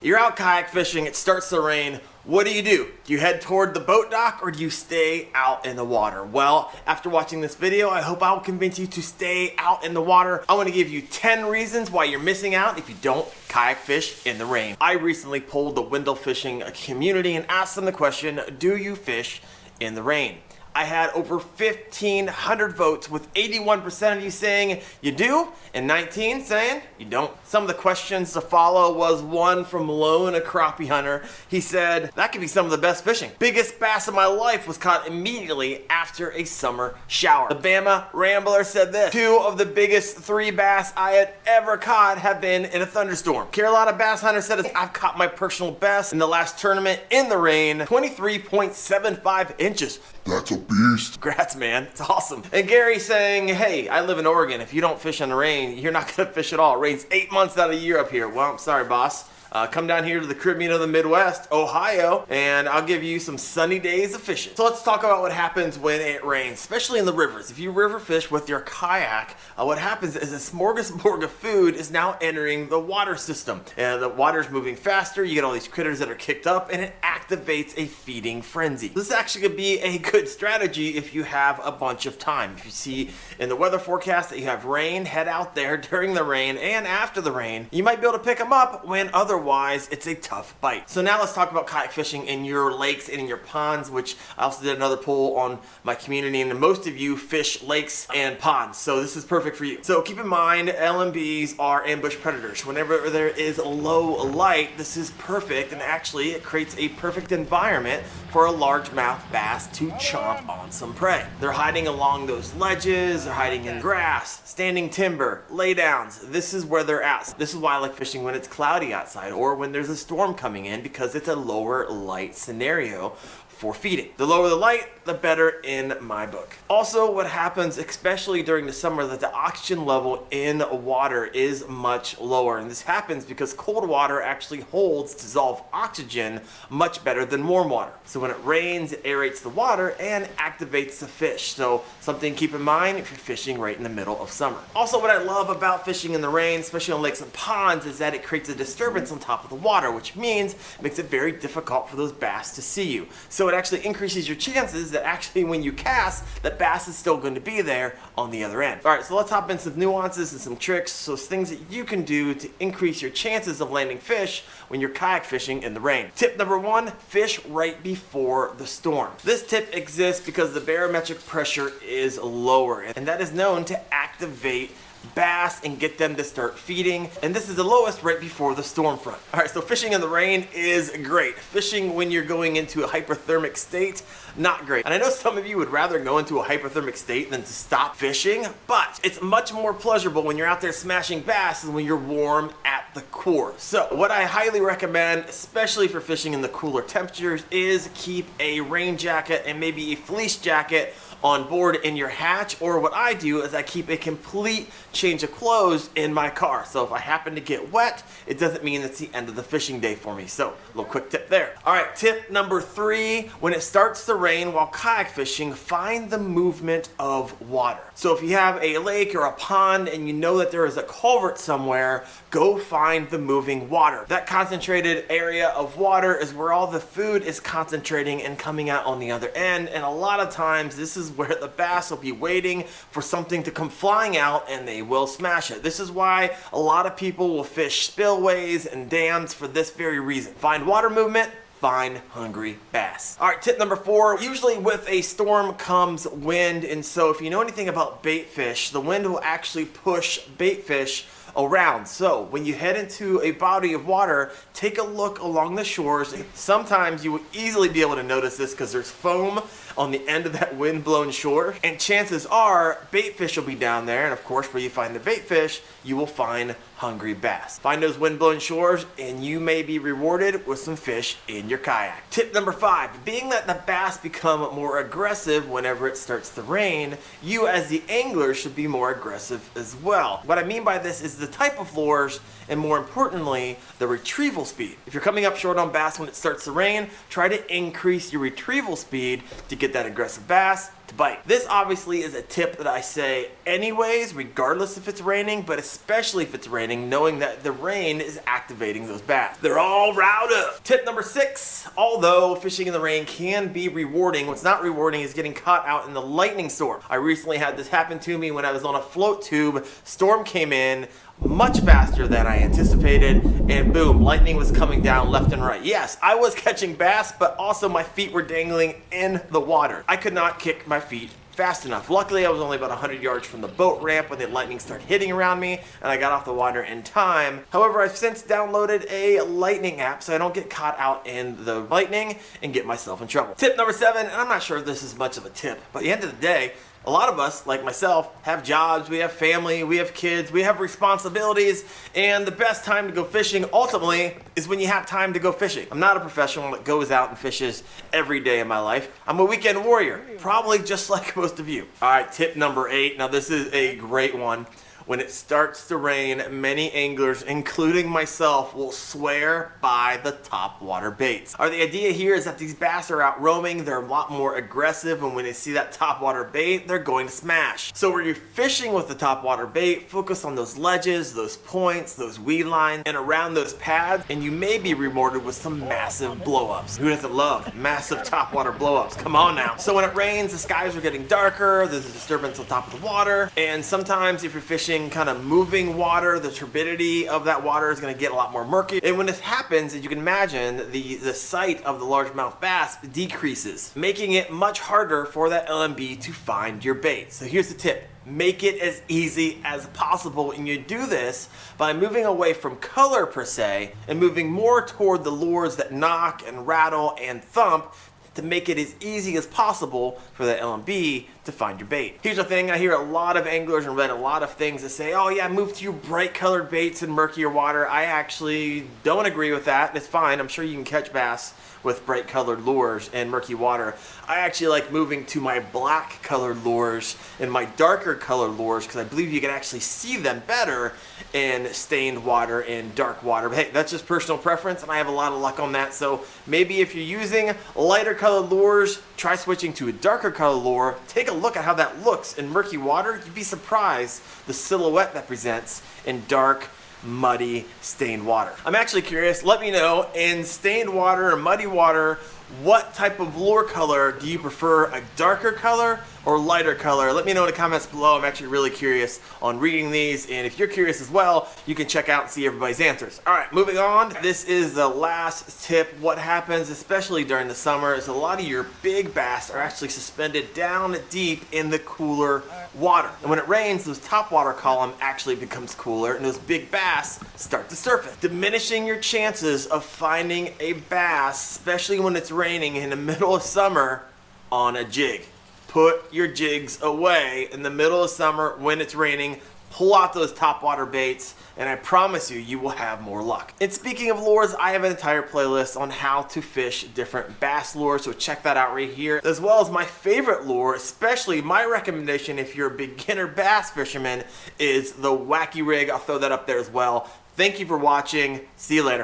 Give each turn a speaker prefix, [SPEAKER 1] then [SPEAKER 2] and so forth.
[SPEAKER 1] You're out kayak fishing, it starts to rain. What do? Do you head toward the boat dock or do you stay out in the water? Well, after watching this video, I hope I'll convince you to stay out in the water. I want to give you 10 reasons why you're missing out if you don't kayak fish in the rain. I recently polled the Wendell fishing community and asked them the question, do you fish in the rain? I had over 1,500 votes with 81% of you saying you do and 19 saying you don't. Some of the questions to follow was one from Lone, a crappie hunter. He said, that could be some of the best fishing. Biggest bass of my life was caught immediately after a summer shower. The Bama Rambler said this, 2 of the biggest 3 bass I had ever caught have been in a thunderstorm. Carolina Bass Hunter said, I've caught my personal best in the last tournament in the rain, 23.75 inches.
[SPEAKER 2] That's a beast.
[SPEAKER 1] Congrats, man. It's awesome. And Gary saying, hey, I live in Oregon. If you don't fish in the rain, you're not going to fish at all. It rains 8 months out of the year up here. Well, I'm sorry, boss. Come down here to the Caribbean of the Midwest, Ohio, and I'll give you some sunny days of fishing. So let's talk about what happens when it rains, especially in the rivers. If you river fish with your kayak, what happens is a smorgasbord of food is now entering the water system. And the water's moving faster, you get all these critters that are kicked up, and it activates a feeding frenzy. This actually could be a good strategy if you have a bunch of time. If you see in the weather forecast that you have rain, head out there during the rain and after the rain. You might be able to pick them up when otherwise it's a tough bite. So now let's talk about kayak fishing in your lakes and in your ponds, which I also did another poll on my community, and most of you fish lakes and ponds, so this is perfect for you. So keep in mind, LMBs are ambush predators. Whenever there is low light, this is perfect, and actually it creates a perfect environment for a largemouth bass to chomp on some prey. They're hiding along those ledges, they're hiding in grass, standing timber, laydowns. This is where they're at. This is why I like fishing when it's cloudy outside or when there's a storm coming in, because it's a lower light scenario for feeding. The lower the light, the better in my book. Also, what happens, especially during the summer, that the oxygen level in water is much lower. And this happens because cold water actually holds dissolved oxygen much better than warm water. So when it rains, it aerates the water and activates the fish. So something to keep in mind if you're fishing right in the middle of summer. Also, what I love about fishing in the rain, especially on lakes and ponds, is that it creates a disturbance on top of the water, which means it makes it very difficult for those bass to see you. So it actually increases your chances that actually when you cast, that bass is still going to be there on the other end. All right, so let's hop in some nuances and some tricks, so things that you can do to increase your chances of landing fish when you're kayak fishing in the rain. Tip number 1, fish right before the storm. This tip exists because the barometric pressure is lower, and that is known to activate bass and get them to start feeding, and this is the lowest right before the storm front. All right, so fishing in the rain is great. Fishing when you're going into a hypothermic state, not great. And I know some of you would rather go into a hypothermic state than to stop fishing, but it's much more pleasurable when you're out there smashing bass than when you're warm at the core. So what I highly recommend, especially for fishing in the cooler temperatures, is keep a rain jacket and maybe a fleece jacket on board in your hatch, or what I do is I keep a complete change of clothes in my car. So if I happen to get wet, it doesn't mean it's the end of the fishing day for me. So a little quick tip there. All right, tip number 3, when it starts to rain while kayak fishing, find the movement of water. So if you have a lake or a pond and you know that there is a culvert somewhere, go find the moving water. That concentrated area of water is where all the food is concentrating and coming out on the other end, and a lot of times this is where the bass will be waiting for something to come flying out and they will smash it. This is why a lot of people will fish spillways and dams for this very reason. Find water movement, find hungry bass. All right, tip number 4, usually with a storm comes wind, and so if you know anything about bait fish, the wind will actually push bait fish around. So when you head into a body of water, take a look along the shores. Sometimes you will easily be able to notice this because there's foam on the end of that windblown shore, and chances are bait fish will be down there, and of course where you find the bait fish, you will find hungry bass. Find those windblown shores and you may be rewarded with some fish in your kayak. Tip number 5, being that the bass become more aggressive whenever it starts to rain, you as the angler should be more aggressive as well. What I mean by this is the type of lures, and more importantly, the retrieval speed. If you're coming up short on bass when it starts to rain, try to increase your retrieval speed to get that aggressive bass to bite. This obviously is a tip that I say anyways, regardless if it's raining, but especially if it's raining, knowing that the rain is activating those bass. They're all riled up. Tip number 6, although fishing in the rain can be rewarding, what's not rewarding is getting caught out in the lightning storm. I recently had this happen to me when I was on a float tube. Storm came in much faster than I anticipated, and boom, lightning was coming down left and right. Yes, I was catching bass, but also my feet were dangling in the water. I could not kick my feet fast enough. Luckily, I was only about 100 yards from the boat ramp when the lightning started hitting around me, and I got off the water in time. However, I've since downloaded a lightning app so I don't get caught out in the lightning and get myself in trouble. Tip number 7, and I'm not sure if this is much of a tip, but at the end of the day, a lot of us, like myself, have jobs, we have family, we have kids, we have responsibilities, and the best time to go fishing, ultimately, is when you have time to go fishing. I'm not a professional that goes out and fishes every day of my life. I'm a weekend warrior, probably just like most of you. All right, tip number 8. Now, this is a great one. When it starts to rain, many anglers, including myself, will swear by the topwater baits. The idea here is that these bass are out roaming, they're a lot more aggressive, and when they see that topwater bait, they're going to smash. So when you're fishing with the topwater bait, focus on those ledges, those points, those weed lines, and around those pads, and you may be rewarded with some massive blowups. Who doesn't love massive topwater blowups? Come on now. So when it rains, the skies are getting darker, there's a disturbance on top of the water, and sometimes if you're fishing kind of moving water, the turbidity of that water is going to get a lot more murky. And when this happens, as you can imagine, the sight of the largemouth bass decreases, making it much harder for that LMB to find your bait. So here's the tip. Make it as easy as possible, and you do this by moving away from color per se and moving more toward the lures that knock and rattle and thump to make it as easy as possible for the LMB to find your bait. Here's the thing, I hear a lot of anglers and read a lot of things that say, oh yeah, move to your bright colored baits in murkier water. I actually don't agree with that. It's fine, I'm sure you can catch bass with bright colored lures in murky water. I actually like moving to my black colored lures and my darker colored lures because I believe you can actually see them better in stained water and dark water. But hey, that's just personal preference, and I have a lot of luck on that. So maybe if you're using lighter colored lures, try switching to a darker colored lure. Take a look at how that looks in murky water. You'd be surprised the silhouette that presents in dark, muddy, stained water. I'm actually curious, let me know, in stained water or muddy water, what type of lure color do you prefer? A darker color or lighter color? Let me know in the comments below. I'm actually really curious on reading these, and if you're curious as well, you can check out and see everybody's answers. All right, moving on. This is the last tip. What happens, especially during the summer, is a lot of your big bass are actually suspended down deep in the cooler water. And when it rains, those topwater column actually becomes cooler, and those big bass start to surface, diminishing your chances of finding a bass, especially when it's raining in the middle of summer, on a jig. Put your jigs away in the middle of summer when it's raining. Pull out those topwater baits, and I promise you, you will have more luck. And speaking of lures, I have an entire playlist on how to fish different bass lures, so check that out right here, as well as my favorite lure, especially my recommendation if you're a beginner bass fisherman, is the Wacky Rig. I'll throw that up there as well. Thank you for watching. See you later.